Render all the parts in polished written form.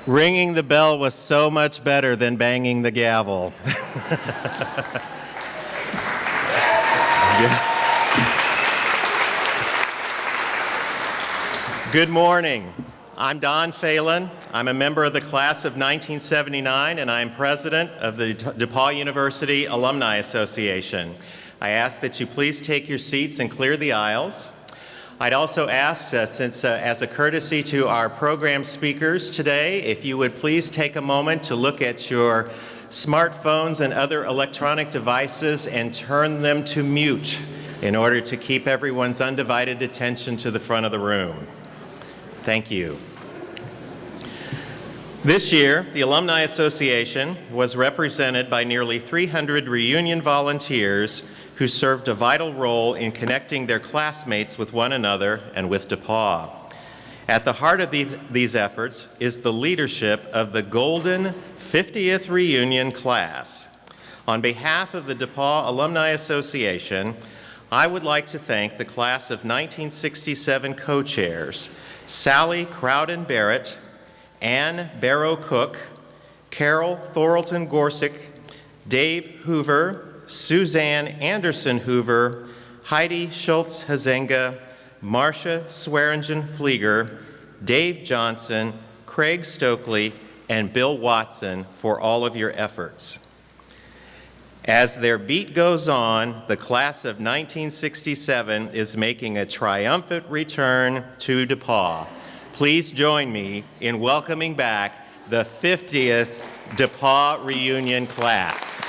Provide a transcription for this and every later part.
Ringing the bell was so much better than banging the gavel. Yes. Good morning. I'm Don Phelan. I'm a member of the class of 1979, and I'm president of the DePauw University Alumni Association. I ask that you please take your seats and clear the aisles. I'd also ask, since as a courtesy to our program speakers today, if you would please take a moment to look at your smartphones and other electronic devices and turn them to mute in order to keep everyone's undivided attention to the front of the room. Thank you. This year, the Alumni Association was represented by nearly 300 reunion volunteers who served a vital role in connecting their classmates with one another and with DePauw. At the heart of these efforts is the leadership of the Golden 50th Reunion class. On behalf of the DePauw Alumni Association, I would like to thank the class of 1967 co-chairs, Sally Crowden-Barrett, Ann Barrow-Cook, Carol Thorlton-Gorsick, Dave Hoover, Suzanne Anderson Hoover, Heidi Schultz-Hazenga, Marcia Swearingen-Flieger, Dave Johnson, Craig Stokely, and Bill Watson for all of your efforts. As their beat goes on, the class of 1967 is making a triumphant return to DePauw. Please join me in welcoming back the 50th DePauw Reunion class.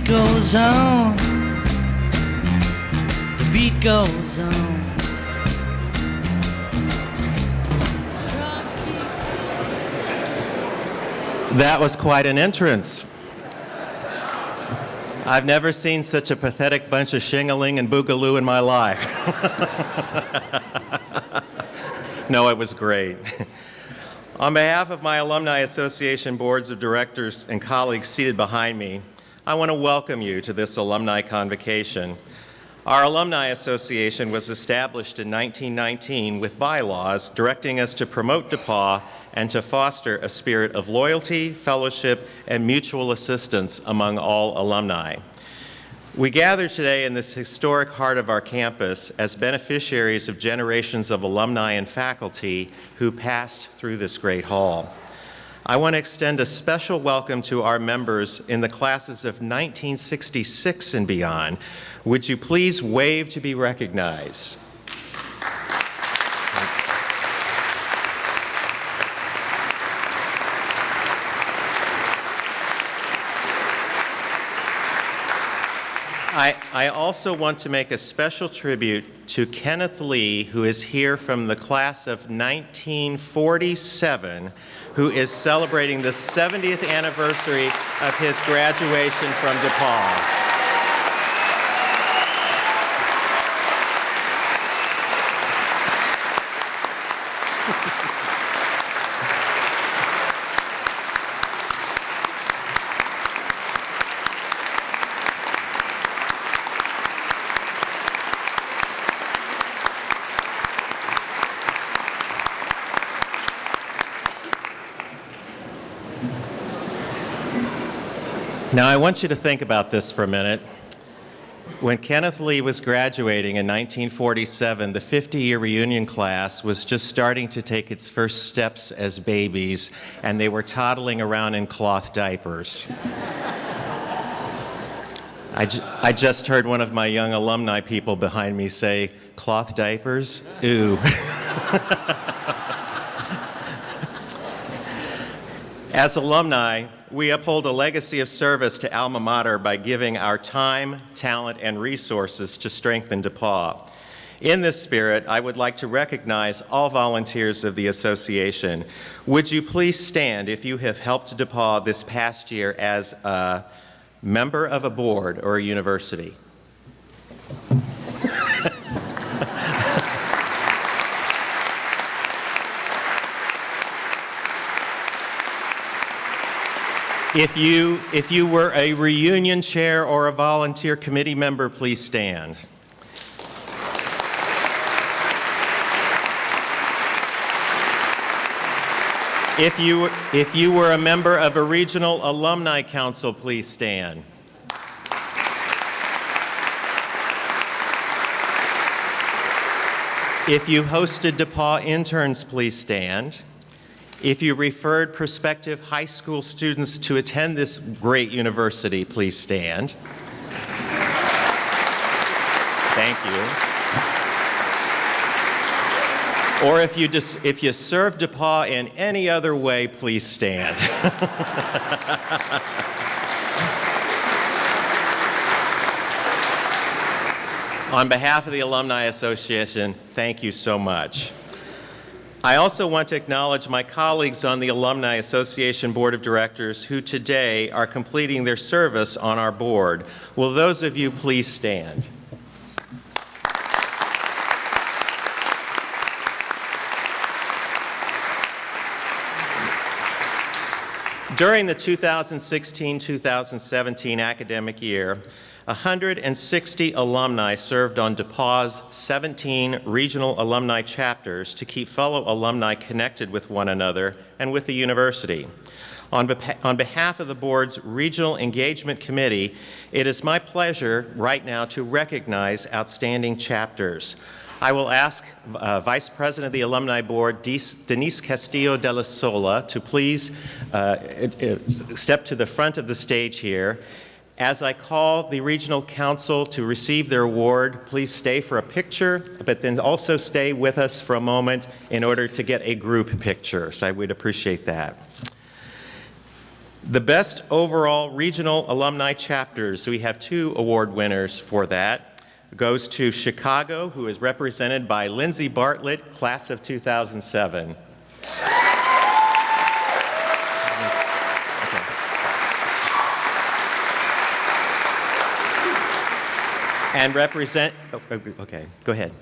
Goes on, the beat goes on. That was quite an entrance. I've never seen such a pathetic bunch of shingling and boogaloo in my life. No, it was great. On behalf of my Alumni Association boards of directors and colleagues seated behind me, I want to welcome you to this Alumni Convocation. Our Alumni Association was established in 1919 with bylaws directing us to promote DePauw and to foster a spirit of loyalty, fellowship, and mutual assistance among all alumni. We gather today in this historic heart of our campus as beneficiaries of generations of alumni and faculty who passed through this great hall. I want to extend a special welcome to our members in the classes of 1966 and beyond. Would you please wave to be recognized? I also want to make a special tribute to Kenneth Lee, who is here from the class of 1947, who is celebrating the 70th anniversary of his graduation from DePauw. Now, I want you to think about this for a minute. When Kenneth Lee was graduating in 1947, the 50-year reunion class was just starting to take its first steps as babies, and they were toddling around in cloth diapers. I just heard one of my young alumni people behind me say, "Cloth diapers? Ooh." As alumni, we uphold a legacy of service to alma mater by giving our time, talent, and resources to strengthen DePauw. In this spirit, I would like to recognize all volunteers of the association. Would you please stand if you have helped DePauw this past year as a member of a board or a university? If you were a reunion chair or a volunteer committee member, please stand. If you were a member of a regional alumni council, please stand. If you hosted DePauw interns, please stand. If you referred prospective high school students to attend this great university, please stand. Thank you. Or if you served DePauw in any other way, please stand. On behalf of the Alumni Association, thank you so much. I also want to acknowledge my colleagues on the Alumni Association Board of Directors who today are completing their service on our board. Will those of you please stand? During the 2016-2017 academic year, 160 alumni served on DePauw's 17 regional alumni chapters to keep fellow alumni connected with one another and with the university. On behalf of the board's Regional Engagement Committee, it is my pleasure right now to recognize outstanding chapters. I will ask Vice President of the Alumni Board, Denise Castillo de la Sola, to please step to the front of the stage here. As I call the Regional Council to receive their award, please stay for a picture, but then also stay with us for a moment in order to get a group picture. So I would appreciate that. The best overall regional alumni chapters, we have 2 award winners for that, goes to Chicago, who is represented by Lindsay Bartlett, class of 2007. And okay, go ahead.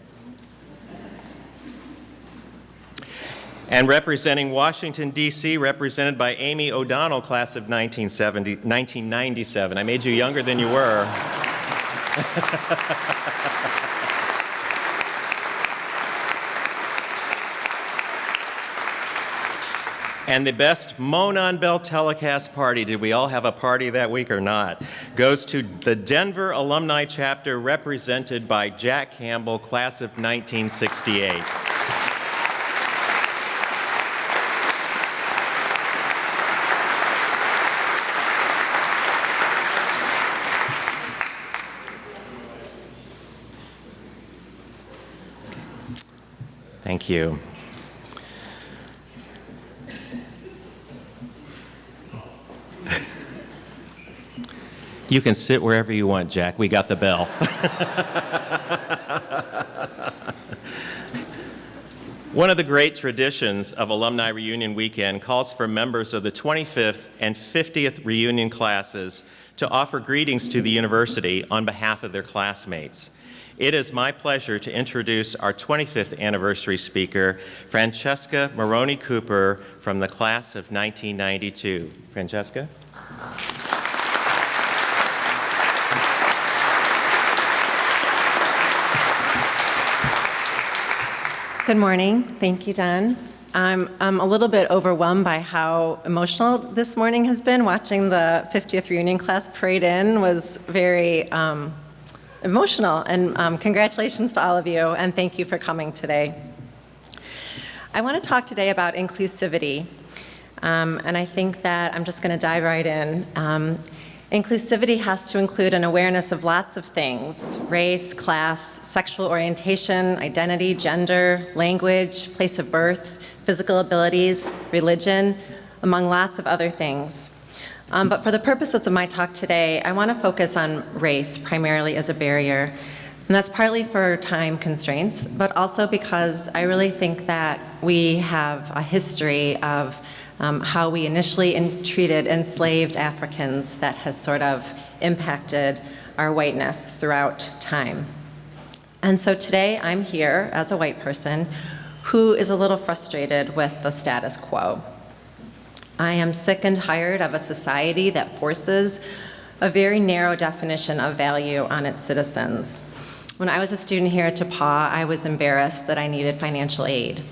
And representing Washington, D.C., represented by Amy O'Donnell, class of 1997. I made you younger than you were. And the best Moan on Bell telecast party, did we all have a party that week or not, goes to the Denver Alumni Chapter represented by Jack Campbell, class of 1968. Thank you. You can sit wherever you want, Jack. We got the bell. One of the great traditions of Alumni Reunion Weekend calls for members of the 25th and 50th reunion classes to offer greetings to the university on behalf of their classmates. It is my pleasure to introduce our 25th anniversary speaker, Francesca Moroney Cooper, from the class of 1992. Francesca? Good morning. Thank you, Don. I'm a little bit overwhelmed by how emotional this morning has been. Watching the 50th reunion class parade in was very emotional, and congratulations to all of you, and thank you for coming today. I want to talk today about inclusivity, and I think that I'm just going to dive right in. Inclusivity has to include an awareness of lots of things: race, class, sexual orientation, identity, gender, language, place of birth, physical abilities, religion, among lots of other things. But for the purposes of my talk today, I want to focus on race primarily as a barrier. And that's partly for time constraints, but also because I really think that we have a history of how we initially treated enslaved Africans that has sort of impacted our whiteness throughout time. And so today I'm here as a white person who is a little frustrated with the status quo. I am sick and tired of a society that forces a very narrow definition of value on its citizens. When I was a student here at DePauw, I was embarrassed that I needed financial aid.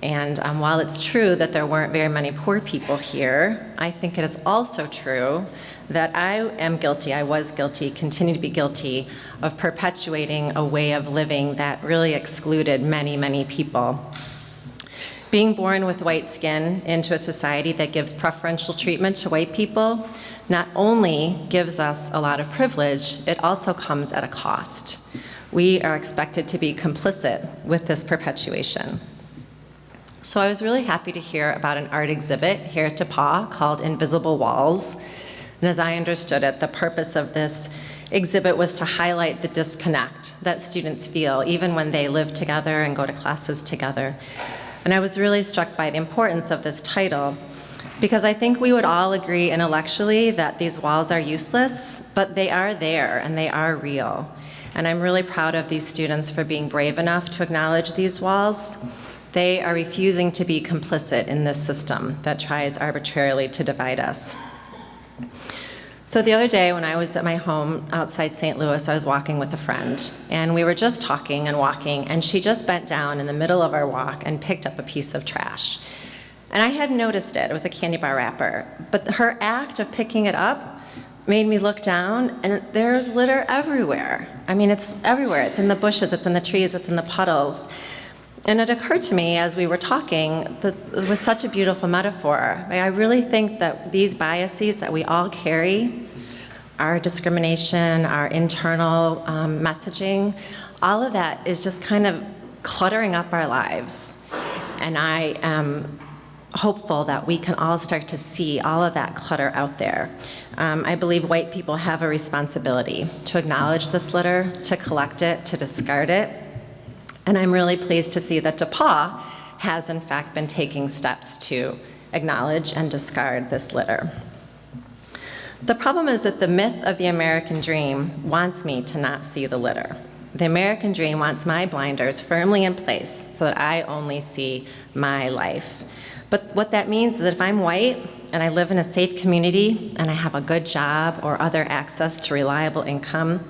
And while it's true that there weren't very many poor people here, I think it is also true that I was guilty, continue to be guilty, of perpetuating a way of living that really excluded many, many people. Being born with white skin into a society that gives preferential treatment to white people not only gives us a lot of privilege, it also comes at a cost. We are expected to be complicit with this perpetuation. So I was really happy to hear about an art exhibit here at DePauw called Invisible Walls. And as I understood it, the purpose of this exhibit was to highlight the disconnect that students feel even when they live together and go to classes together. And I was really struck by the importance of this title, because I think we would all agree intellectually that these walls are useless, but they are there and they are real. And I'm really proud of these students for being brave enough to acknowledge these walls. They are refusing to be complicit in this system that tries arbitrarily to divide us. So the other day when I was at my home outside St. Louis, I was walking with a friend, and we were just talking and walking, and she just bent down in the middle of our walk and picked up a piece of trash. And I hadn't noticed it. It was a candy bar wrapper. But her act of picking it up made me look down, and there's litter everywhere. I mean, it's everywhere. It's in the bushes, it's in the trees, it's in the puddles. And it occurred to me as we were talking that it was such a beautiful metaphor. I really think that these biases that we all carry, our discrimination, our internal messaging, all of that is just kind of cluttering up our lives. And I am hopeful that we can all start to see all of that clutter out there. I believe white people have a responsibility to acknowledge this litter, to collect it, to discard it. And I'm really pleased to see that DePauw has in fact been taking steps to acknowledge and discard this litter. The problem is that the myth of the American dream wants me to not see the litter. The American dream wants my blinders firmly in place so that I only see my life. But what that means is that if I'm white and I live in a safe community and I have a good job or other access to reliable income,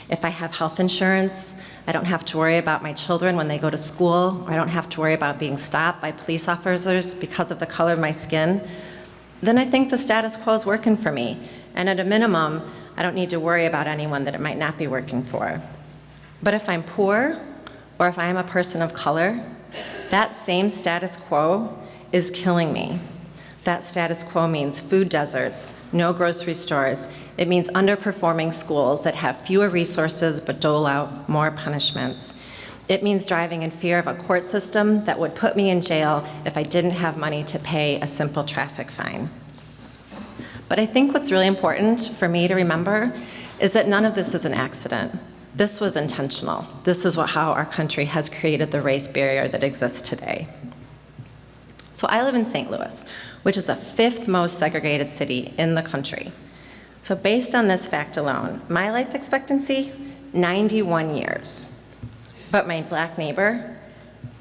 If I have health insurance, I don't have to worry about my children when they go to school, or I don't have to worry about being stopped by police officers because of the color of my skin, then I think the status quo is working for me. And at a minimum, I don't need to worry about anyone that it might not be working for. But if I'm poor, or if I am a person of color, that same status quo is killing me. That status quo means food deserts, no grocery stores. It means underperforming schools that have fewer resources but dole out more punishments. It means driving in fear of a court system that would put me in jail if I didn't have money to pay a simple traffic fine. But I think what's really important for me to remember is that none of this is an accident. This was intentional. This is how our country has created the race barrier that exists today. So I live in St. Louis, which is the 5th most segregated city in the country. So based on this fact alone, my life expectancy, 91 years. But my black neighbor,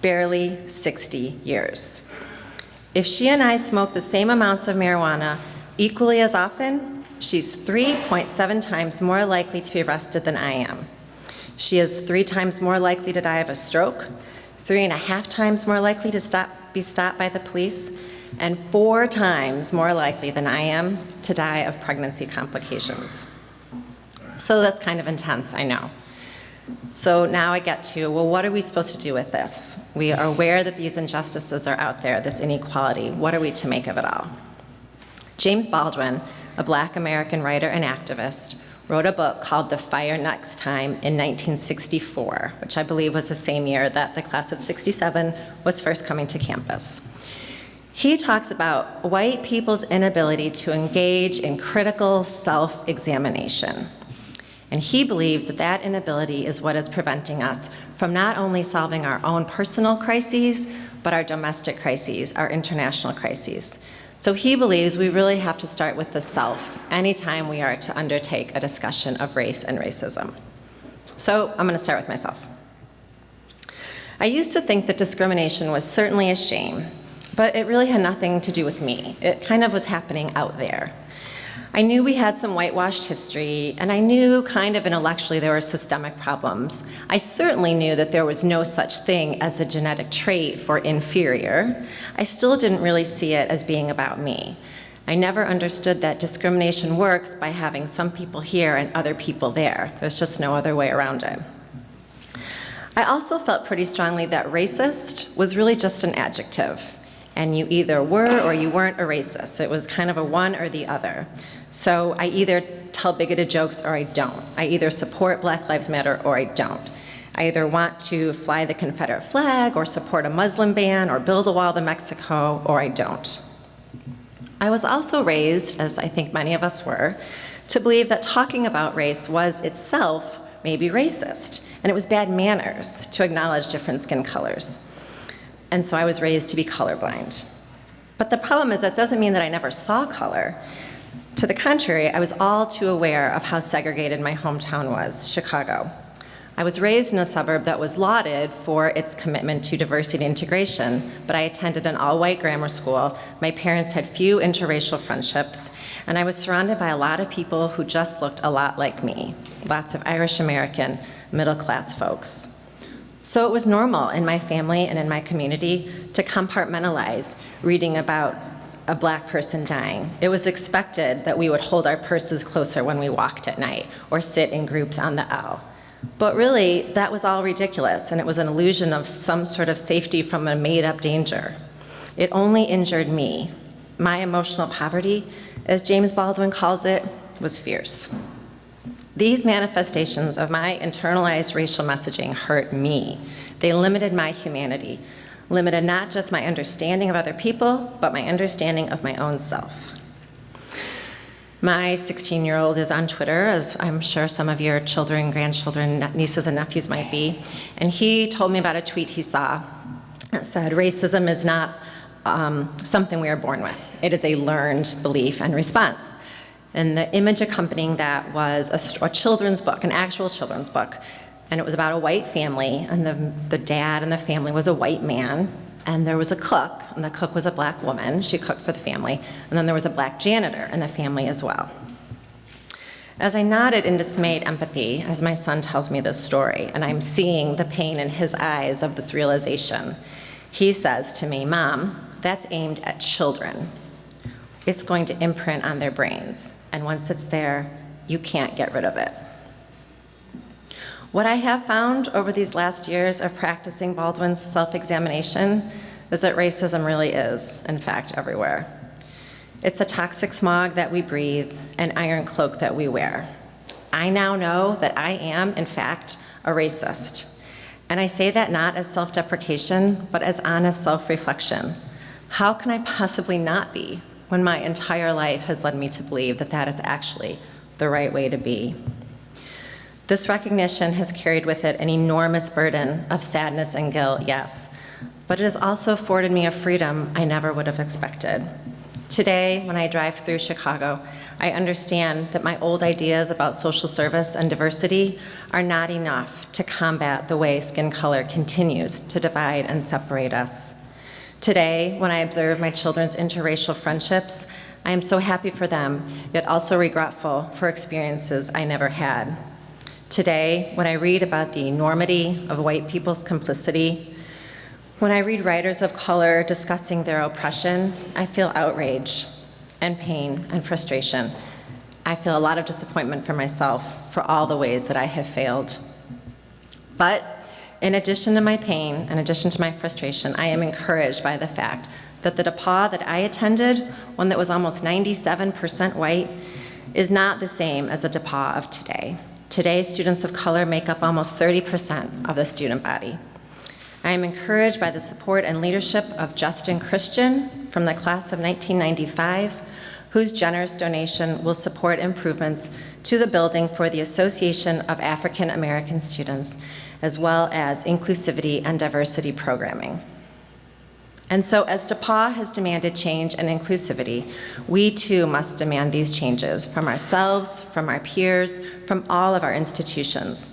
barely 60 years. If she and I smoke the same amounts of marijuana equally as often, she's 3.7 times more likely to be arrested than I am. She is 3 times more likely to die of a stroke, 3.5 times more likely to be stopped by the police, and 4 times more likely than I am to die of pregnancy complications. So that's kind of intense, I know. So now I get to, well, what are we supposed to do with this? We are aware that these injustices are out there, this inequality. What are we to make of it all? James Baldwin, a Black American writer and activist, wrote a book called The Fire Next Time in 1964, which I believe was the same year that the class of '67 was first coming to campus. He talks about white people's inability to engage in critical self-examination. And he believes that that inability is what is preventing us from not only solving our own personal crises, but our domestic crises, our international crises. So he believes we really have to start with the self anytime we are to undertake a discussion of race and racism. So I'm going to start with myself. I used to think that discrimination was certainly a shame, but it really had nothing to do with me. It kind of was happening out there. I knew we had some whitewashed history, and I knew kind of intellectually there were systemic problems. I certainly knew that there was no such thing as a genetic trait for inferior. I still didn't really see it as being about me. I never understood that discrimination works by having some people here and other people there. There's just no other way around it. I also felt pretty strongly that racist was really just an adjective, and you either were or you weren't a racist. It was kind of a one or the other. So I either tell bigoted jokes or I don't. I either support Black Lives Matter or I don't. I either want to fly the Confederate flag or support a Muslim ban or build a wall to Mexico, or I don't. I was also raised, as I think many of us were, to believe that talking about race was itself maybe racist, and it was bad manners to acknowledge different skin colors. And so I was raised to be colorblind. But the problem is that doesn't mean that I never saw color. To the contrary, I was all too aware of how segregated my hometown was, Chicago. I was raised in a suburb that was lauded for its commitment to diversity and integration, but I attended an all-white grammar school. My parents had few interracial friendships, and I was surrounded by a lot of people who just looked a lot like me, lots of Irish American, middle-class folks. So it was normal in my family and in my community to compartmentalize reading about a Black person dying. It was expected that we would hold our purses closer when we walked at night or sit in groups on the L. But really, that was all ridiculous, and it was an illusion of some sort of safety from a made-up danger. It only injured me. My emotional poverty, as James Baldwin calls it, was fierce. These manifestations of my internalized racial messaging hurt me. They limited my humanity, limited not just my understanding of other people, but my understanding of my own self. My 16-year-old is on Twitter, as I'm sure some of your children, grandchildren, nieces and nephews might be, and he told me about a tweet he saw that said, "Racism is not something we are born with. It is a learned belief and response." And the image accompanying that was a children's book, an actual children's book. And it was about a white family, and the dad in the family was a white man, and there was a cook, and the cook was a Black woman. She cooked for the family. And then there was a Black janitor in the family as well. As I nodded in dismayed empathy as my son tells me this story, and I'm seeing the pain in his eyes of this realization, he says to me, "Mom, that's aimed at children. It's going to imprint on their brains, and once it's there, you can't get rid of it." What I have found over these last years of practicing Baldwin's self-examination is that racism really is, in fact, everywhere. It's a toxic smog that we breathe, an iron cloak that we wear. I now know that I am, in fact, a racist. And I say that not as self-deprecation, but as honest self-reflection. How can I possibly not be when my entire life has led me to believe that that is actually the right way to be? This recognition has carried with it an enormous burden of sadness and guilt, yes, but it has also afforded me a freedom I never would have expected. Today, when I drive through Chicago, I understand that my old ideas about social service and diversity are not enough to combat the way skin color continues to divide and separate us. Today, when I observe my children's interracial friendships, I am so happy for them, yet also regretful for experiences I never had. Today, when I read about the enormity of white people's complicity, when I read writers of color discussing their oppression, I feel outrage and pain and frustration. I feel a lot of disappointment for myself for all the ways that I have failed. But in addition to my pain, in addition to my frustration, I am encouraged by the fact that the DePauw that I attended, one that was almost 97% white, is not the same as the DePauw of today. Today, students of color make up almost 30% of the student body. I am encouraged by the support and leadership of Justin Christian from the class of 1995, whose generous donation will support improvements to the building for the Association of African American Students, as well as inclusivity and diversity programming. And so as DePauw has demanded change and inclusivity, we too must demand these changes from ourselves, from our peers, from all of our institutions.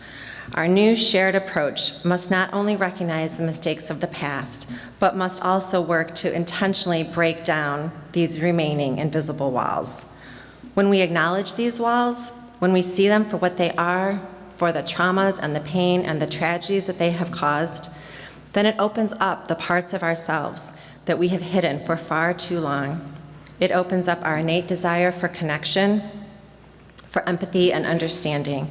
Our new shared approach must not only recognize the mistakes of the past, but must also work to intentionally break down these remaining invisible walls. When we acknowledge these walls, when we see them for what they are, for the traumas and the pain and the tragedies that they have caused, then it opens up the parts of ourselves that we have hidden for far too long. It opens up our innate desire for connection, for empathy and understanding.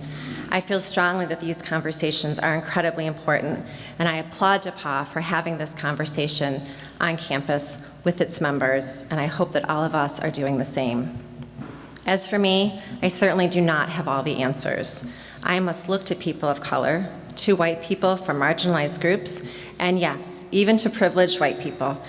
I feel strongly that these conversations are incredibly important, and I applaud DePauw for having this conversation on campus with its members, and I hope that all of us are doing the same. As for me, I certainly do not have all the answers. I must look to people of color, to white people from marginalized groups, and yes, even to privileged white people,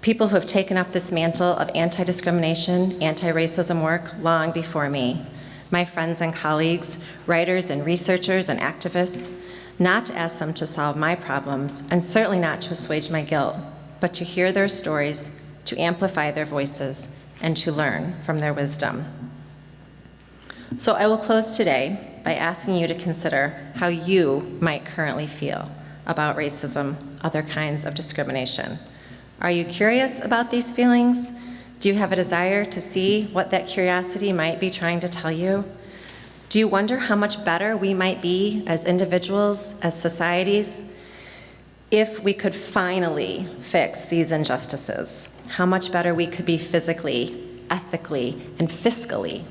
people who have taken up this mantle of anti-discrimination, anti-racism work long before me. My friends and colleagues, writers and researchers and activists, not to ask them to solve my problems, and certainly not to assuage my guilt, but to hear their stories, to amplify their voices, and to learn from their wisdom. So I will close today by asking you to consider how you might currently feel about racism, other kinds of discrimination. Are you curious about these feelings? Do you have a desire to see what that curiosity might be trying to tell you? Do you wonder how much better we might be as individuals, as societies, if we could finally fix these injustices? How much better we could be physically, ethically, and fiscally?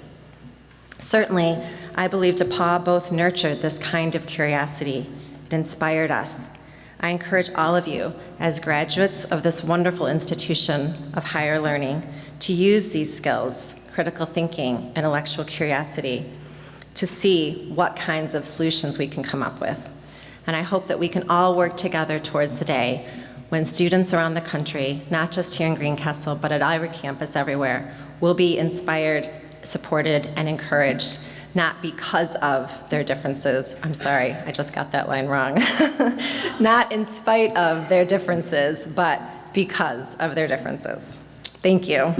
Certainly, I believe DePauw both nurtured this kind of curiosity. It inspired us. I encourage all of you, as graduates of this wonderful institution of higher learning, to use these skills, critical thinking, intellectual curiosity, to see what kinds of solutions we can come up with. And I hope that we can all work together towards the day when students around the country, not just here in Greencastle, but at every campus everywhere, will be inspired, supported, and encouraged, not because of their differences. I'm sorry, I just got that line wrong. Not in spite of their differences, but because of their differences. Thank you.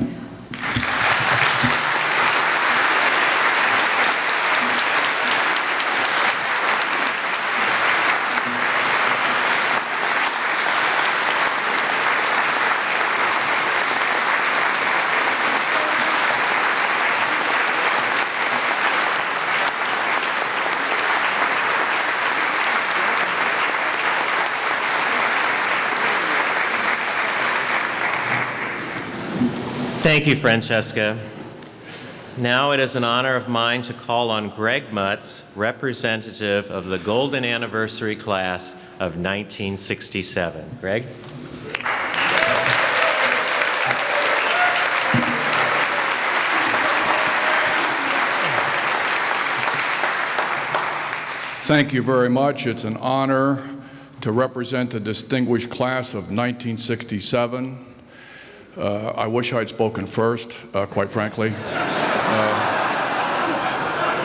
Thank you, Francesca. Now it is an honor of mine to call on Greg Mutz, representative of the Golden Anniversary Class of 1967. Greg? Thank you very much. It's an honor to represent the distinguished class of 1967. I wish I'd spoken first, quite frankly.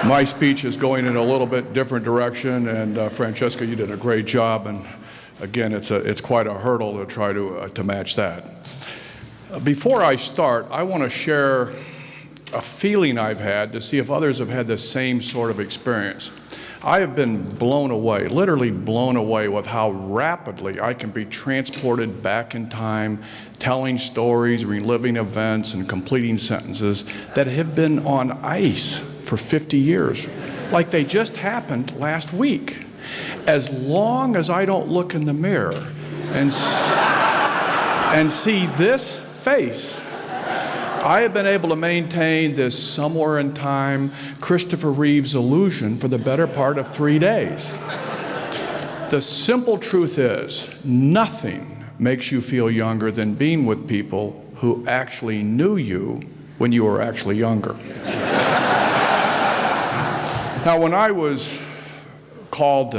My speech is going in a little bit different direction, and Francesca, you did a great job, and again, it's quite a hurdle to try to match that. Before I start, I want to share a feeling I've had to see if others have had the same sort of experience. I have been blown away, literally blown away, with how rapidly I can be transported back in time, telling stories, reliving events, and completing sentences that have been on ice for 50 years, like they just happened last week. As long as I don't look in the mirror and see this face, I have been able to maintain this somewhere in time Christopher Reeve's illusion for the better part of 3 days. The simple truth is, nothing makes you feel younger than being with people who actually knew you when you were actually younger. Now, when I was called,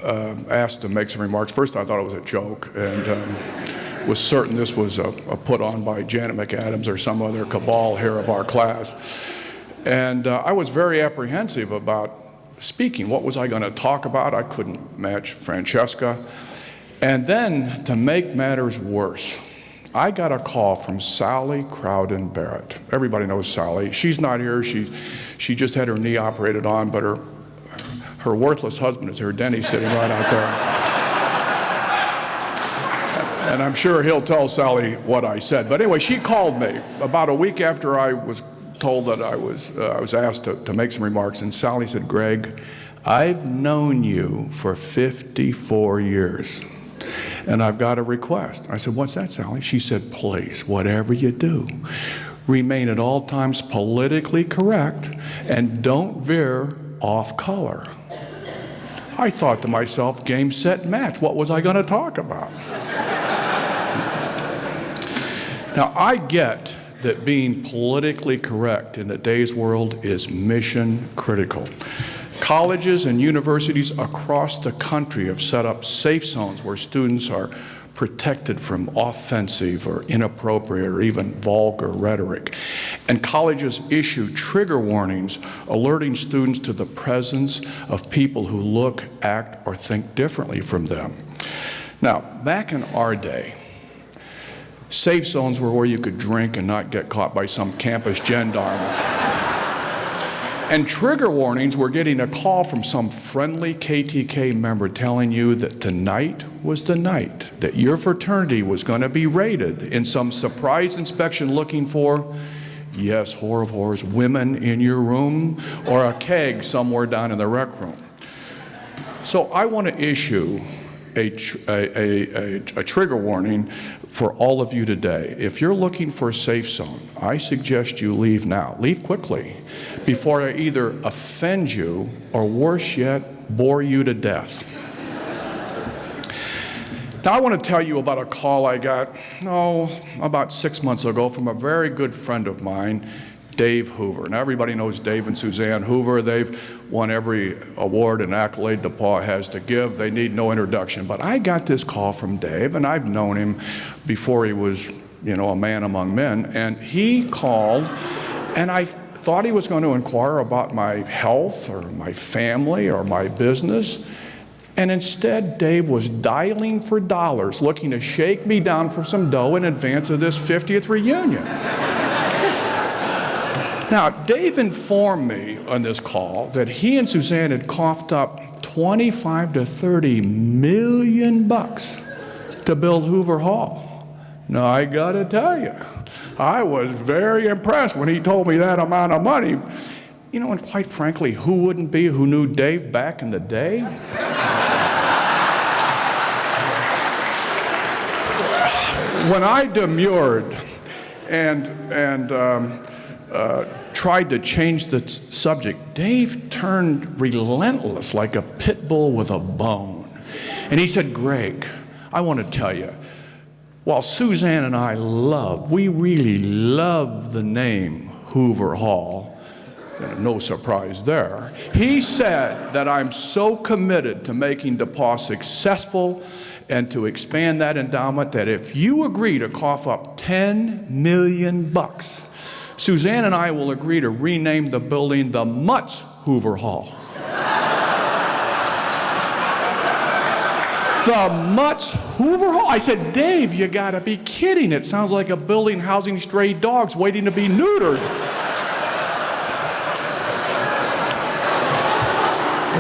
asked to make some remarks, first I thought it was a joke, and was certain this was a put on by Janet McAdams or some other cabal here of our class. And I was very apprehensive about speaking. What was I going to talk about? I couldn't match Francesca. And then, to make matters worse, I got a call from Sally Crowden Barrett. Everybody knows Sally. She's not here. She just had her knee operated on, but her worthless husband is here. Denny's sitting right out there. And I'm sure he'll tell Sally what I said. But anyway, she called me about a week after I was told that I was asked to make some remarks. And Sally said, "Greg, I've known you for 54 years. And I've got a request." I said, "What's that, Sally?" She said, "Please, whatever you do, remain at all times politically correct and don't veer off color." I thought to myself, game, set, match. What was I going to talk about? Now, I get that being politically correct in today's world is mission critical. Colleges and universities across the country have set up safe zones where students are protected from offensive or inappropriate or even vulgar rhetoric. And colleges issue trigger warnings alerting students to the presence of people who look, act, or think differently from them. Now, back in our day, safe zones were where you could drink and not get caught by some campus gendarme. And trigger warnings were getting a call from some friendly KTK member telling you that tonight was the night that your fraternity was going to be raided in some surprise inspection looking for, yes, whore of whores, women in your room or a keg somewhere down in the rec room. So I want to issue a trigger warning for all of you today. If you're looking for a safe zone, I suggest you leave now. Leave quickly before I either offend you or, worse yet, bore you to death. Now, I want to tell you about a call I got, about 6 months ago from a very good friend of mine, Dave Hoover. Now, everybody knows Dave and Suzanne Hoover. They've won every award and accolade DePauw has to give. They need no introduction. But I got this call from Dave, and I've known him before he was, a man among men. And he called, and I thought he was going to inquire about my health or my family or my business. And instead, Dave was dialing for dollars, looking to shake me down for some dough in advance of this 50th reunion. Now, Dave informed me on this call that he and Suzanne had coughed up 25 to 30 million bucks to build Hoover Hall. Now, I gotta tell you, I was very impressed when he told me that amount of money. And quite frankly, who wouldn't be who knew Dave back in the day? When I demurred and tried to change the subject. Dave turned relentless like a pit bull with a bone. And he said, Greg, I want to tell you, while Suzanne and I we really love the name Hoover Hall, no surprise there, he said that I'm so committed to making DePauw successful and to expand that endowment that if you agree to cough up $10 million, Suzanne and I will agree to rename the building the Mutts Hoover Hall. The Mutts Hoover Hall? I said, Dave, you gotta be kidding. It sounds like a building housing stray dogs waiting to be neutered.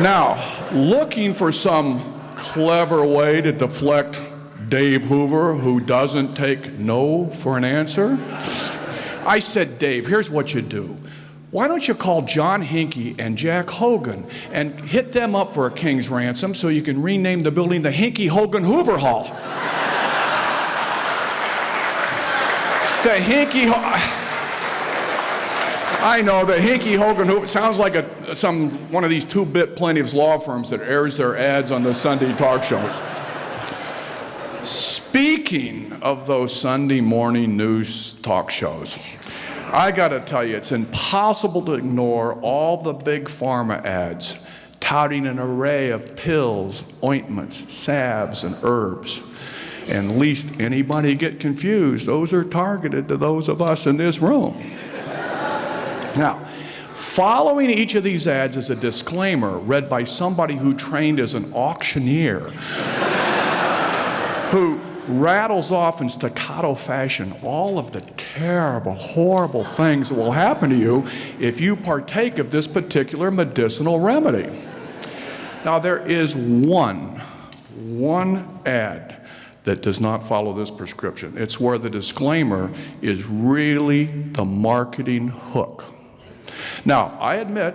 Now, looking for some clever way to deflect Dave Hoover, who doesn't take no for an answer, I said, Dave, here's what you do. Why don't you call John Hinkey and Jack Hogan and hit them up for a king's ransom so you can rename the building the Hinkey Hogan Hoover Hall? The Hinkey, I know, the Hinkey Hogan Hoover sounds like one of these two-bit plaintiffs' law firms that airs their ads on the Sunday talk shows. Speaking of those Sunday morning news talk shows, I gotta tell you, it's impossible to ignore all the big pharma ads touting an array of pills, ointments, salves, and herbs. And lest anybody get confused, those are targeted to those of us in this room. Now, following each of these ads is a disclaimer read by somebody who trained as an auctioneer, who rattles off in staccato fashion all of the terrible, horrible things that will happen to you if you partake of this particular medicinal remedy. Now, there is one ad that does not follow this prescription. It's where the disclaimer is really the marketing hook. Now, I admit,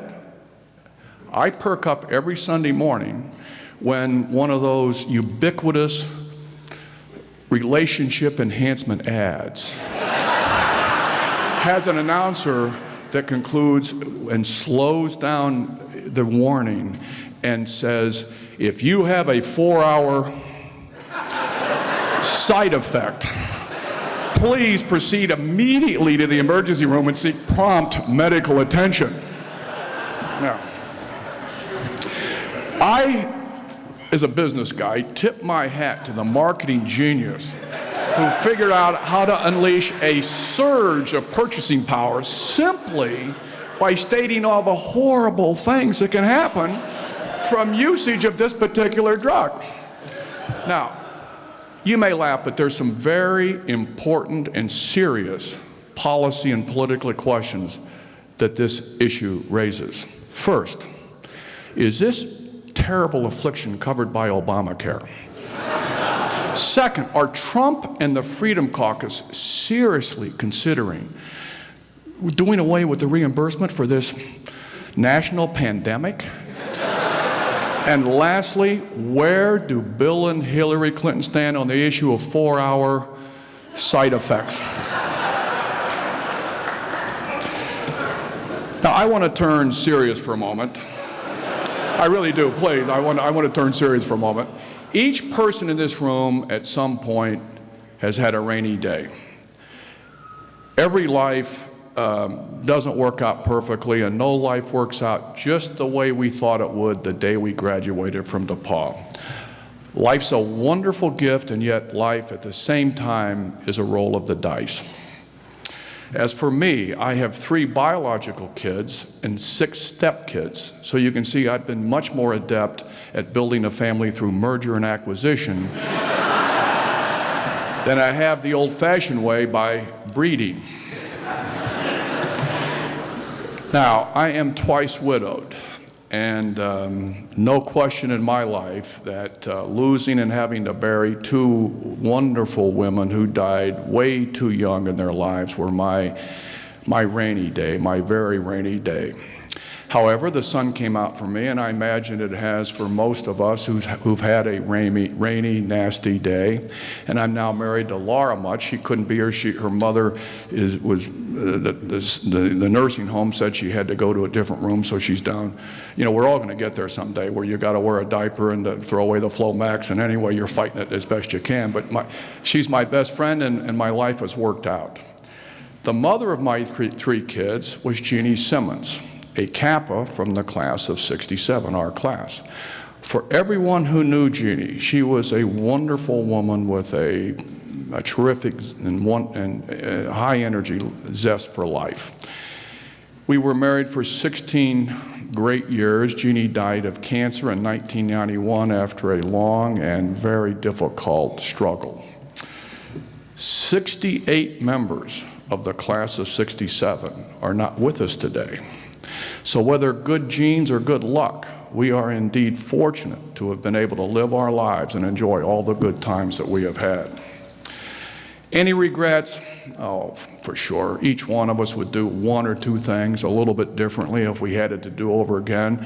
I perk up every Sunday morning when one of those ubiquitous relationship enhancement ads has an announcer that concludes and slows down the warning and says, if you have a 4-hour side effect, please proceed immediately to the emergency room and seek prompt medical attention. Now, I, as a business guy, tip my hat to the marketing genius who figured out how to unleash a surge of purchasing power simply by stating all the horrible things that can happen from usage of this particular drug. Now, you may laugh, but there's some very important and serious policy and political questions that this issue raises. First, is this terrible affliction covered by Obamacare? Second, are Trump and the Freedom Caucus seriously considering doing away with the reimbursement for this national pandemic? And lastly, where do Bill and Hillary Clinton stand on the issue of 4-hour side effects? Now, I want to turn serious for a moment. I really do, please. I want to turn serious for a moment. Each person in this room at some point has had a rainy day. Every life doesn't work out perfectly, and no life works out just the way we thought it would the day we graduated from DePauw. Life's a wonderful gift, and yet life at the same time is a roll of the dice. As for me, I have 3 biological kids and 6 stepkids, so you can see I've been much more adept at building a family through merger and acquisition than I have the old-fashioned way by breeding. Now, I am twice widowed, and no question in my life that losing and having to bury 2 wonderful women who died way too young in their lives were my rainy day, my very rainy day. However, the sun came out for me, and I imagine it has for most of us who've had a rainy, nasty day. And I'm now married to Laura Mutz. She couldn't be here. Her mother the nursing home said she had to go to a different room, so she's down. You know, we're all going to get there someday where you got to wear a diaper and throw away the Flomax, and anyway, you're fighting it as best you can. But she's my best friend, and my life has worked out. The mother of my three kids was Jeanie Simmons, a Kappa from the class of '67, our class. For everyone who knew Jeanie, she was a wonderful woman with a terrific and high energy zest for life. We were married for 16 great years. Jeanie died of cancer in 1991 after a long and very difficult struggle. 68 members of the class of '67 are not with us today. So whether good genes or good luck, we are indeed fortunate to have been able to live our lives and enjoy all the good times that we have had. Any regrets? Oh, for sure. Each one of us would do one or two things a little bit differently if we had it to do over again.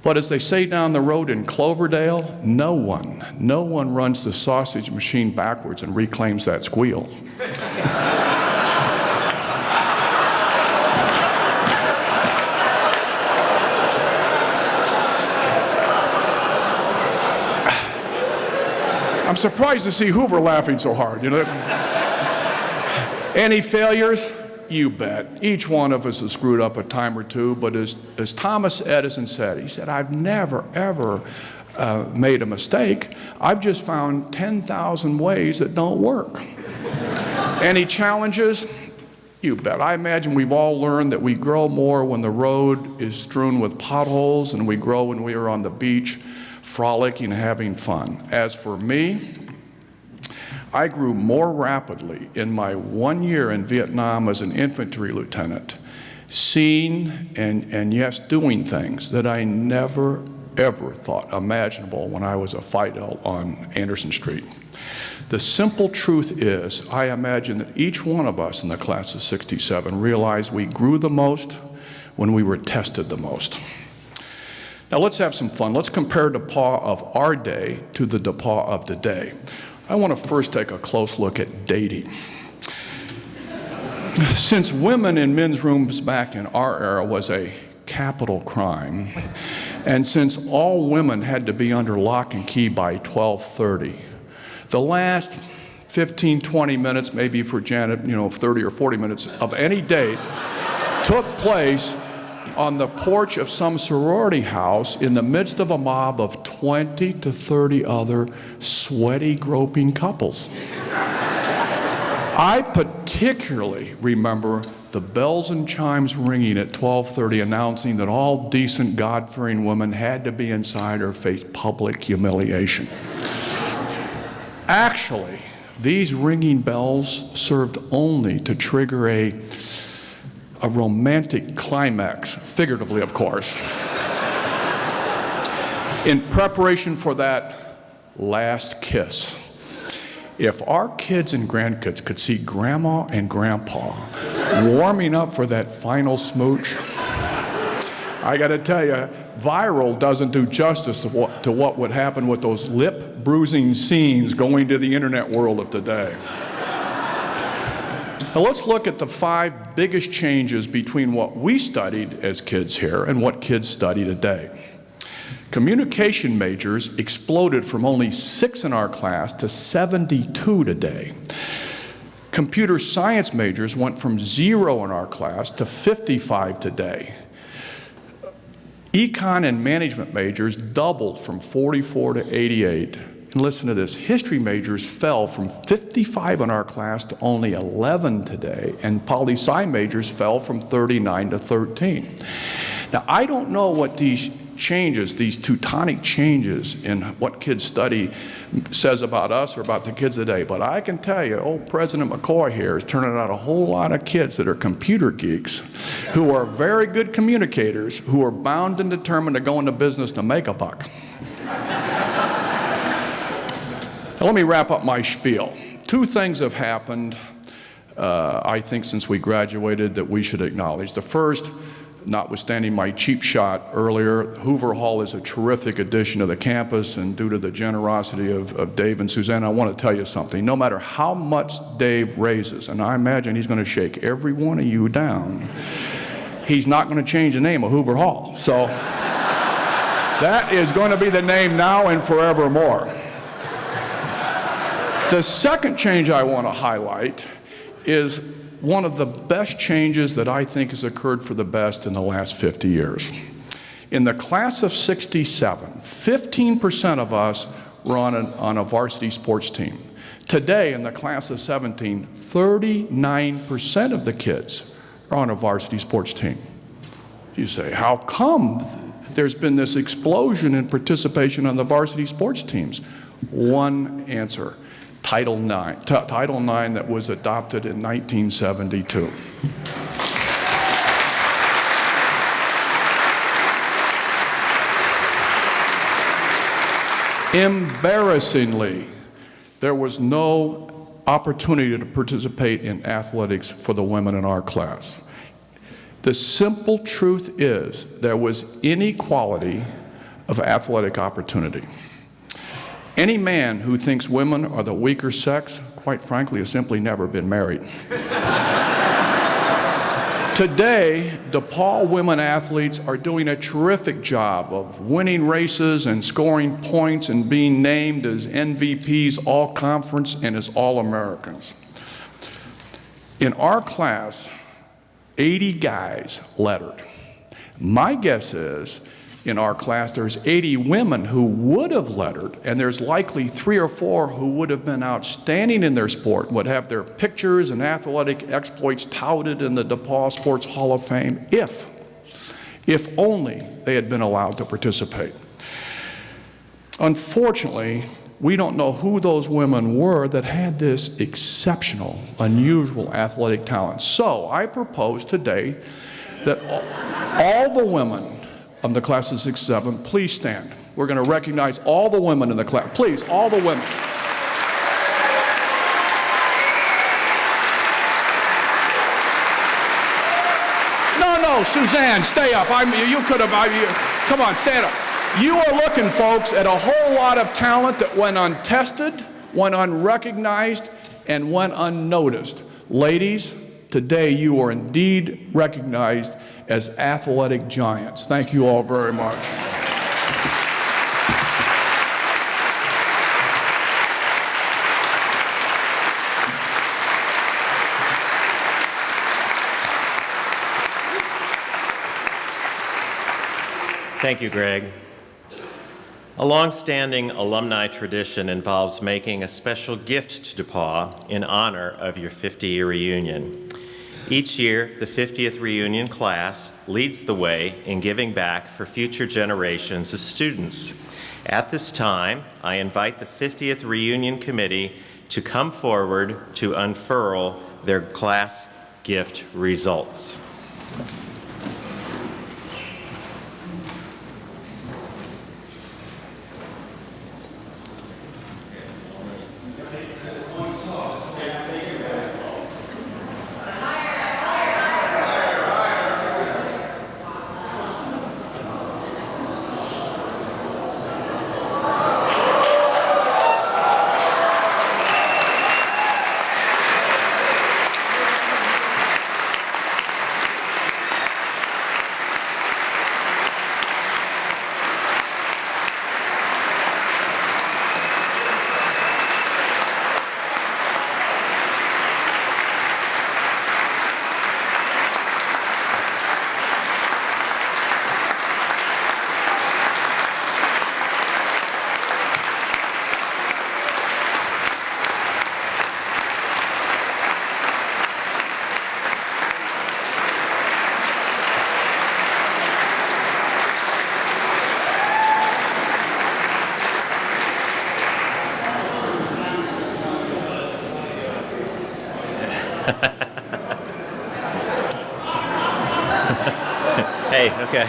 But as they say down the road in Cloverdale, no one runs the sausage machine backwards and reclaims that squeal. I'm surprised to see Hoover laughing so hard, you know. Any failures? You bet. Each one of us has screwed up a time or two, but as Thomas Edison said, he said, I've never, ever made a mistake. I've just found 10,000 ways that don't work. Any challenges? You bet. I imagine we've all learned that we grow more when the road is strewn with potholes than we grow when we are on the beach frolicking and having fun. As for me, I grew more rapidly in my 1 year in Vietnam as an infantry lieutenant, seeing and yes, doing things that I never, ever thought imaginable when I was a fido on Anderson Street. The simple truth is, I imagine that each one of us in the class of '67 realized we grew the most when we were tested the most. Now let's have some fun. Let's compare DePauw of our day to the DePauw of today. I want to first take a close look at dating. Since women in men's rooms back in our era was a capital crime, and since all women had to be under lock and key by 12:30, the last 15, 20 minutes, maybe for Janet, 30 or 40 minutes of any date took place on the porch of some sorority house in the midst of a mob of 20 to 30 other sweaty, groping couples. I particularly remember the bells and chimes ringing at 12:30 announcing that all decent, God-fearing women had to be inside or face public humiliation. Actually, these ringing bells served only to trigger a romantic climax, figuratively, of course, in preparation for that last kiss. If our kids and grandkids could see Grandma and Grandpa warming up for that final smooch, I got to tell you, viral doesn't do justice to what would happen with those lip-bruising scenes going to the internet world of today. Now let's look at the 5 biggest changes between what we studied as kids here and what kids study today. Communication majors exploded from only 6 in our class to 72 today. Computer science majors went from 0 in our class to 55 today. Econ and management majors doubled from 44 to 88. And listen to this, history majors fell from 55 in our class to only 11 today, and poli-sci majors fell from 39 to 13. Now, I don't know what these changes, these teutonic changes in what kids study says about us or about the kids today, but I can tell you, old President McCoy here is turning out a whole lot of kids that are computer geeks who are very good communicators who are bound and determined to go into business to make a buck. Now, let me wrap up my spiel. 2 things have happened, I think, since we graduated that we should acknowledge. The first, notwithstanding my cheap shot earlier, Hoover Hall is a terrific addition to the campus, and due to the generosity of Dave and Suzanne, I want to tell you something. No matter how much Dave raises, and I imagine he's going to shake every one of you down, he's not going to change the name of Hoover Hall. So that is going to be the name now and forevermore. The second change I want to highlight is one of the best changes that I think has occurred for the best in the last 50 years. In the class of 67, 15% of us were on a varsity sports team. Today, in the class of 17, 39% of the kids are on a varsity sports team. You say, how come there's been this explosion in participation on the varsity sports teams? One answer. Title IX that was adopted in 1972. Embarrassingly, there was no opportunity to participate in athletics for the women in our class. The simple truth is there was inequality of athletic opportunity. Any man who thinks women are the weaker sex, quite frankly, has simply never been married. Today, DePauw women athletes are doing a terrific job of winning races and scoring points and being named as MVPs all-conference and as All-Americans. In our class, 80 guys lettered. My guess is in our class there's 80 women who would have lettered, and there's likely 3 or 4 who would have been outstanding in their sport, would have their pictures and athletic exploits touted in the DePauw Sports Hall of Fame if only they had been allowed to participate. Unfortunately, we don't know who those women were that had this exceptional, unusual athletic talent. So I propose today that all the women of the class of 67, please stand. We're going to recognize all the women in the class. Please, all the women. No, Suzanne, stay up. You could have, come on, stand up. You are looking, folks, at a whole lot of talent that went untested, went unrecognized, and went unnoticed. Ladies, today you are indeed recognized as athletic giants. Thank you all very much. Thank you, Greg. A long-standing alumni tradition involves making a special gift to DePauw in honor of your 50-year reunion. Each year, the 50th reunion class leads the way in giving back for future generations of students. At this time, I invite the 50th reunion committee to come forward to unfurl their class gift results. Hey, okay.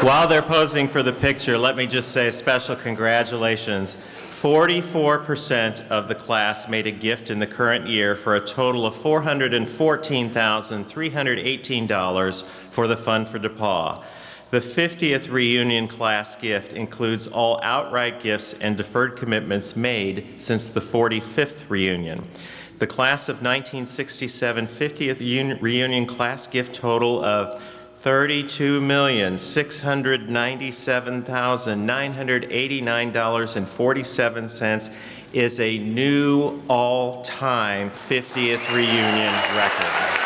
While they're posing for the picture, let me just say a special congratulations. 44% of the class made a gift in the current year for a total of $414,318 for the Fund for DePauw. The 50th reunion class gift includes all outright gifts and deferred commitments made since the 45th reunion. The class of 1967 50th reunion class gift total of $32,697,989.47 is a new all-time 50th reunion record.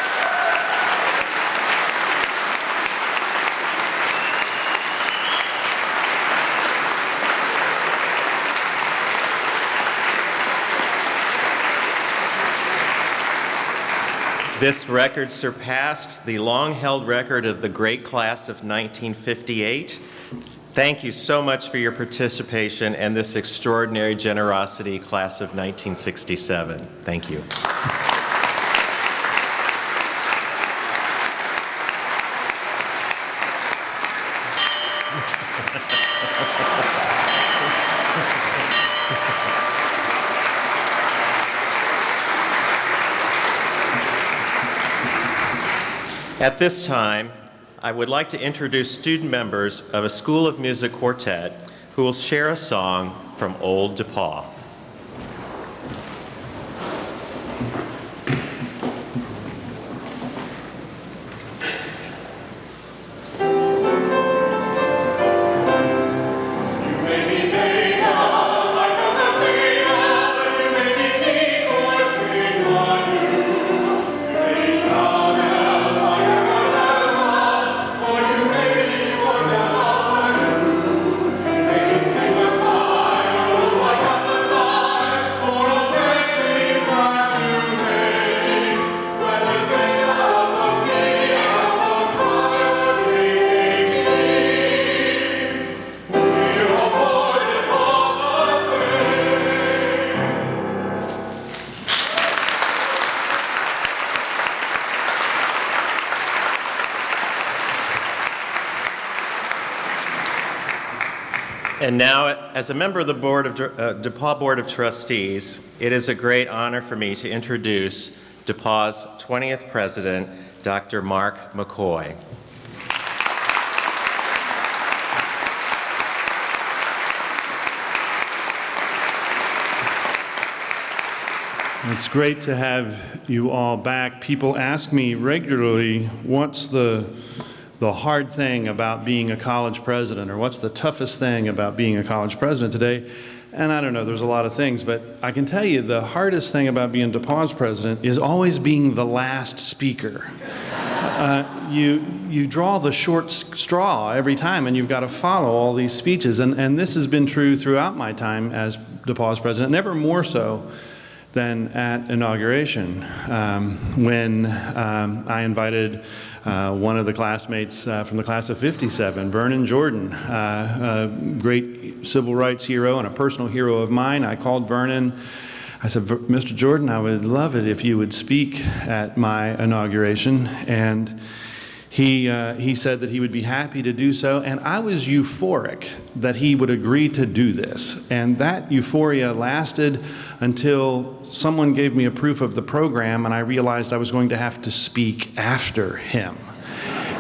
This record surpassed the long-held record of the great class of 1958. Thank you so much for your participation and this extraordinary generosity, class of 1967. Thank you. At this time, I would like to introduce student members of a School of Music quartet who will share a song from Old DePauw. And now, as a member of the DePauw Board of Trustees, it is a great honor for me to introduce DePauw's 20th president, Dr. Mark McCoy. It's great to have you all back. People ask me regularly, what's the hard thing about being a college president, or what's the toughest thing about being a college president today? And I don't know, there's a lot of things, but I can tell you the hardest thing about being DePauw's president is always being the last speaker. You draw the short straw every time, and you've got to follow all these speeches. And this has been true throughout my time as DePauw's president, never more so than at inauguration, when I invited one of the classmates from the class of 57, Vernon Jordan, a great civil rights hero and a personal hero of mine. I called Vernon. I said, Mr. Jordan, I would love it if you would speak at my inauguration. And he said that he would be happy to do so, and I was euphoric that he would agree to do this. And that euphoria lasted until someone gave me a proof of the program, and I realized I was going to have to speak after him.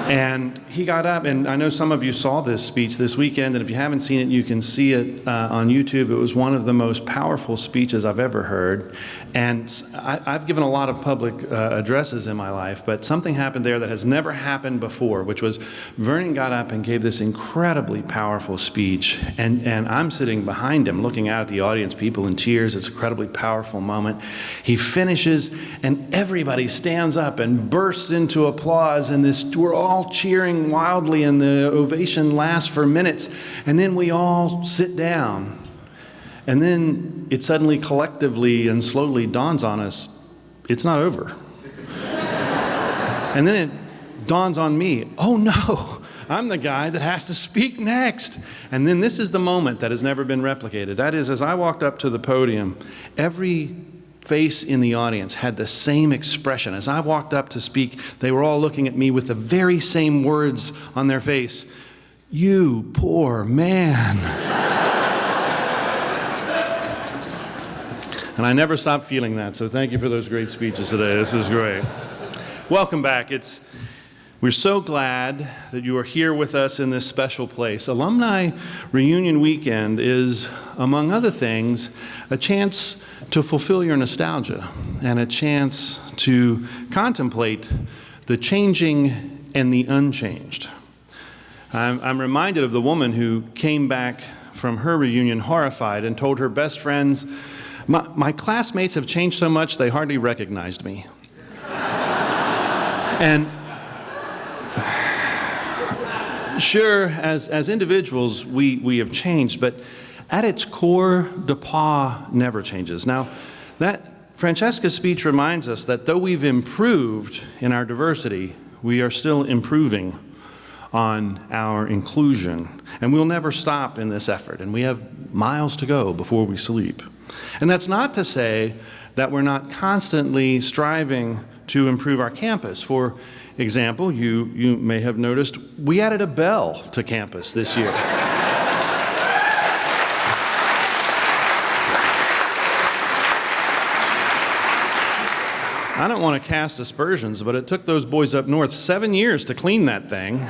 And he got up, and I know some of you saw this speech this weekend, and if you haven't seen it, you can see it on YouTube. It was one of the most powerful speeches I've ever heard. And I've given a lot of public addresses in my life, but something happened there that has never happened before, which was Vernon got up and gave this incredibly powerful speech, and I'm sitting behind him looking out at the audience, people in tears. It's an incredibly powerful moment. He finishes, and everybody stands up and bursts into applause, and we're all cheering wildly, and the ovation lasts for minutes, and then we all sit down. And then it suddenly collectively and slowly dawns on us, it's not over. And then it dawns on me, oh no, I'm the guy that has to speak next. And then this is the moment that has never been replicated. That is, as I walked up to the podium, every face in the audience had the same expression. As I walked up to speak, they were all looking at me with the very same words on their face. You poor man. And I never stopped feeling that, so thank you for those great speeches today. This is great. Welcome back. We're so glad that you are here with us in this special place. Alumni Reunion Weekend is, among other things, a chance to fulfill your nostalgia and a chance to contemplate the changing and the unchanged. I'm reminded of the woman who came back from her reunion horrified and told her best friends, my classmates have changed so much they hardly recognized me. And sure, as individuals, we have changed, but at its core, DePauw never changes. Now, that Francesca's speech reminds us that though we've improved in our diversity, we are still improving on our inclusion. And we'll never stop in this effort, and we have miles to go before we sleep. And that's not to say that we're not constantly striving to improve our campus. For example, you may have noticed we added a bell to campus this year. I don't want to cast aspersions, but it took those boys up north 7 years to clean that thing.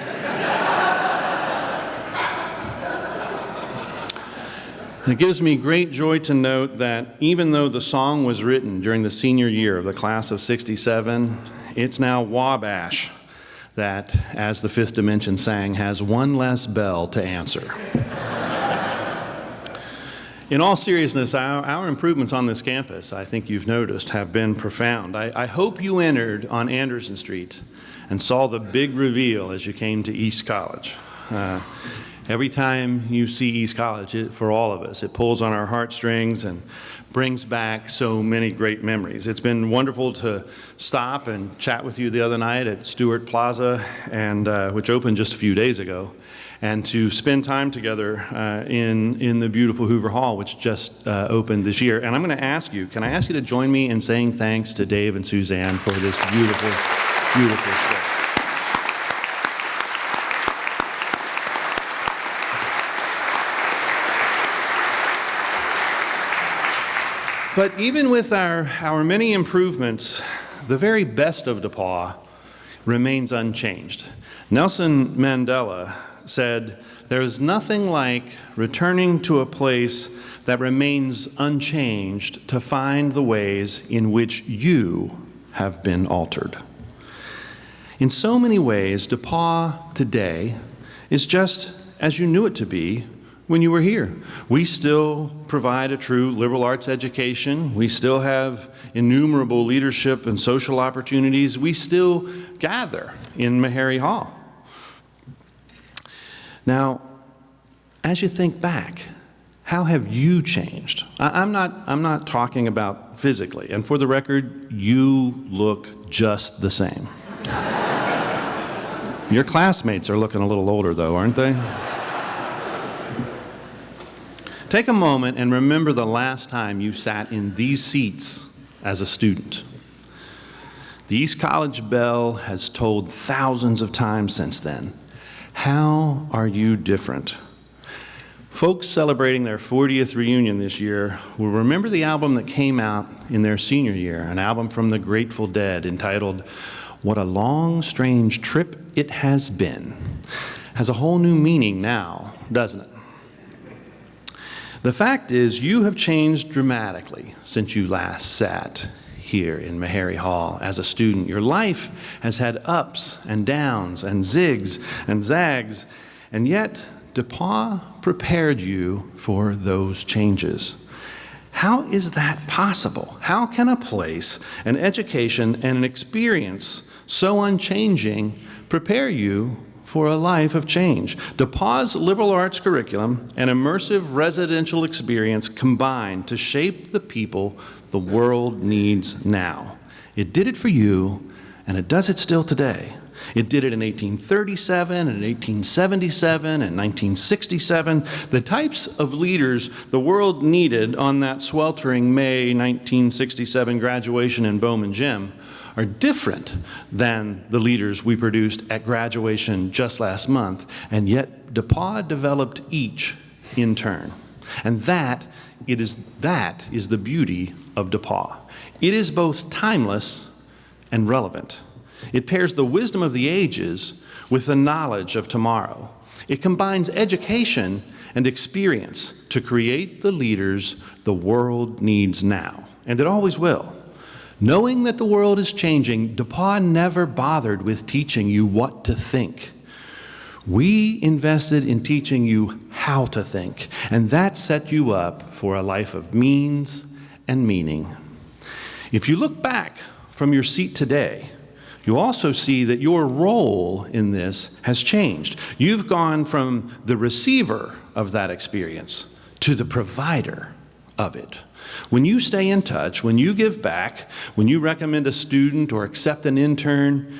It gives me great joy to note that even though the song was written during the senior year of the class of '67, it's now Wabash that, as the Fifth Dimension sang, has one less bell to answer. In all seriousness, our improvements on this campus, I think you've noticed, have been profound. I hope you entered on Anderson Street and saw the big reveal as you came to East College. Every time you see East College, for all of us, it pulls on our heartstrings and brings back so many great memories. It's been wonderful to stop and chat with you the other night at Stewart Plaza, and which opened just a few days ago, and to spend time together in the beautiful Hoover Hall, which just opened this year. And I'm going to ask you, can I ask you to join me in saying thanks to Dave and Suzanne for this beautiful, beautiful space. But even with our many improvements, the very best of DePauw remains unchanged. Nelson Mandela said, "There is nothing like returning to a place that remains unchanged to find the ways in which you have been altered." In so many ways, DePauw today is just as you knew it to be when you were here. We still provide a true liberal arts education. We still have innumerable leadership and social opportunities. We still gather in Meharry Hall. Now, as you think back, how have you changed? I'm not talking about physically, and for the record, you look just the same. Your classmates are looking a little older though, aren't they? Take a moment and remember the last time you sat in these seats as a student. The East College bell has tolled thousands of times since then. How are you different? Folks celebrating their 40th reunion this year will remember the album that came out in their senior year, an album from the Grateful Dead entitled "What a Long, Strange Trip It Has Been." Has a whole new meaning now, doesn't it? The fact is, you have changed dramatically since you last sat here in Meharry Hall as a student. Your life has had ups and downs and zigs and zags, and yet DePauw prepared you for those changes. How is that possible? How can a place, an education, and an experience so unchanging prepare you for a life of change? DePauw's liberal arts curriculum and immersive residential experience combine to shape the people the world needs now. It did it for you, and it does it still today. It did it in 1837 and 1877 and 1967. The types of leaders the world needed on that sweltering May 1967 graduation in Bowman Gym are different than the leaders we produced at graduation just last month, and yet DePauw developed each in turn. And that is the beauty of DePauw. It is both timeless and relevant. It pairs the wisdom of the ages with the knowledge of tomorrow. It combines education and experience to create the leaders the world needs now, and it always will. Knowing that the world is changing, DePauw never bothered with teaching you what to think. We invested in teaching you how to think, and that set you up for a life of means and meaning. If you look back from your seat today, you also see that your role in this has changed. You've gone from the receiver of that experience to the provider of it. When you stay in touch, when you give back, when you recommend a student or accept an intern,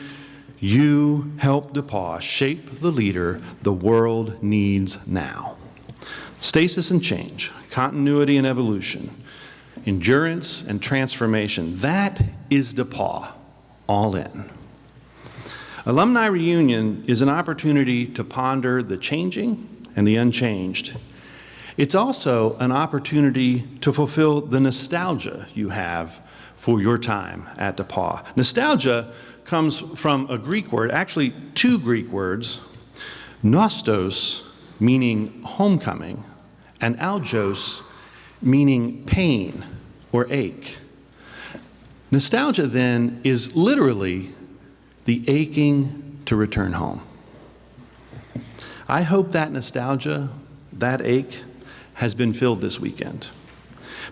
you help DePauw shape the leader the world needs now. Stasis and change, continuity and evolution, endurance and transformation, that is DePauw, all in. Alumni Reunion is an opportunity to ponder the changing and the unchanged. It's also an opportunity to fulfill the nostalgia you have for your time at DePauw. Nostalgia comes from a Greek word, actually two Greek words, nostos, meaning homecoming, and algos, meaning pain or ache. Nostalgia, then, is literally the aching to return home. I hope that nostalgia, that ache, has been filled this weekend.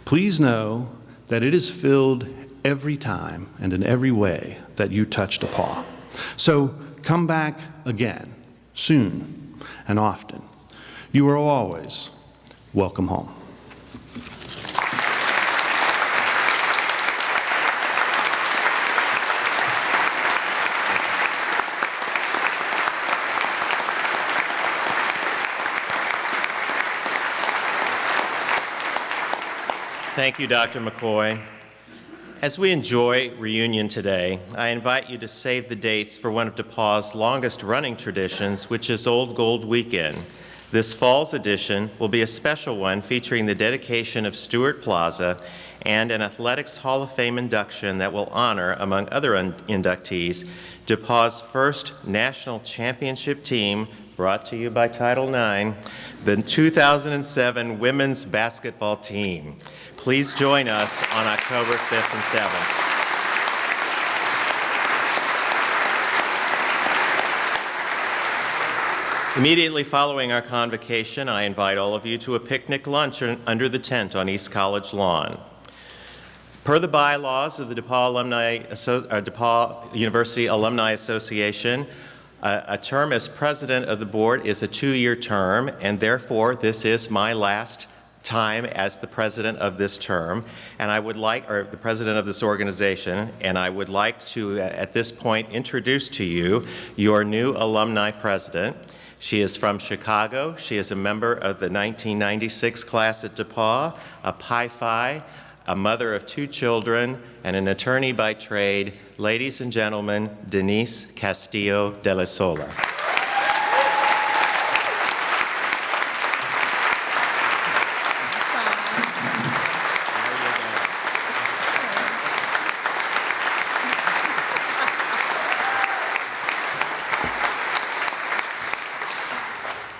Please know that it is filled every time and in every way that you touch DePauw. So come back again, soon and often. You are always welcome home. Thank you, Dr. McCoy. As we enjoy reunion today, I invite you to save the dates for one of DePauw's longest-running traditions, which is Old Gold Weekend. This fall's edition will be a special one featuring the dedication of Stewart Plaza and an Athletics Hall of Fame induction that will honor, among other inductees, DePauw's first national championship team, brought to you by Title IX, the 2007 women's basketball team. Please join us on October 5th and 7th. Immediately following our convocation, I invite all of you to a picnic lunch under the tent on East College lawn. Per the bylaws of the DePauw University Alumni Association, a term as president of the board is a 2-year term, and therefore this is my last time as the president of this term, and I would like, or the president of this organization, and I would like to, at this point, introduce to you your new alumni president. She is from Chicago. She is a member of the 1996 class at DePauw, a Pi Phi, a mother of 2 children, and an attorney by trade. Ladies and gentlemen, Denise Castillo de la Sola.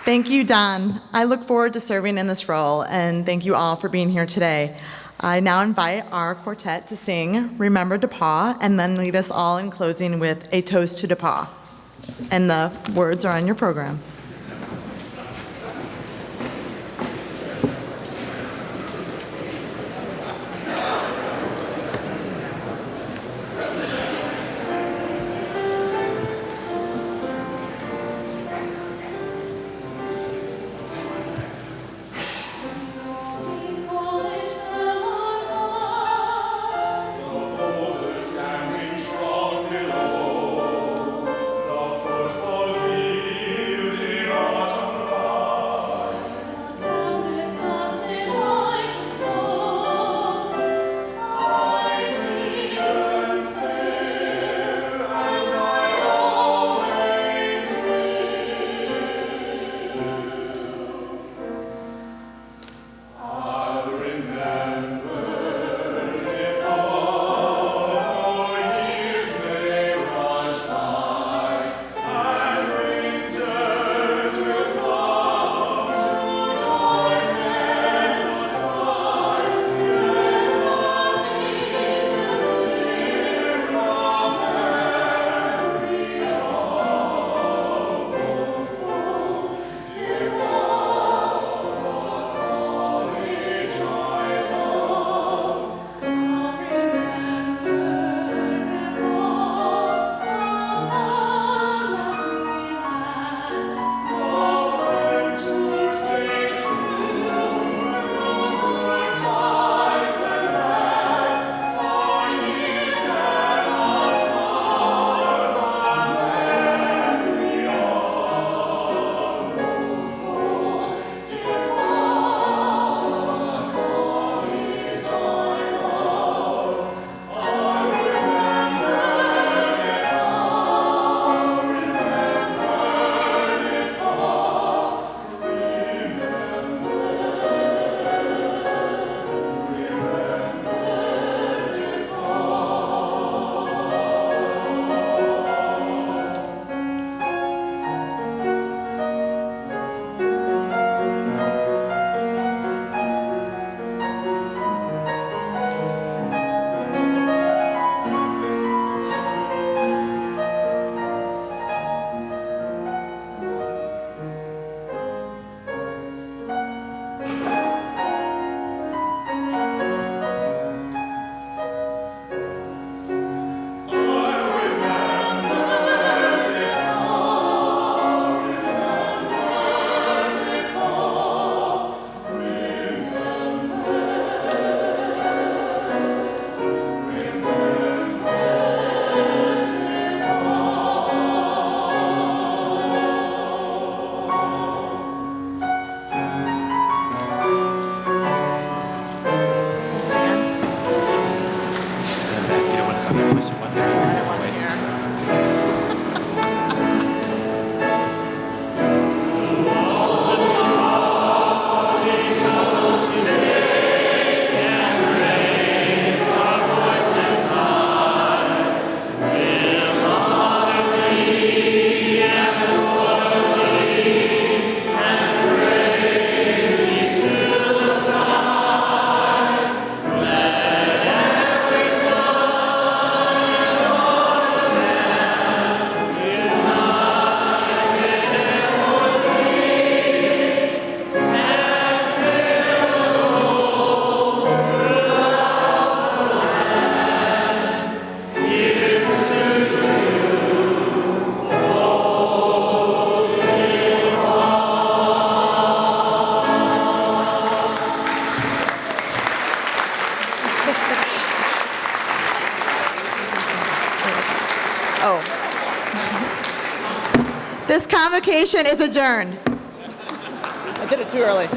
Thank you, Don. I look forward to serving in this role, and thank you all for being here today. I now invite our quartet to sing Remember DePauw, and then lead us all in closing with a toast to DePauw. And the words are on your program. Strong below, the football field Oh. This convocation is adjourned. I did it too early.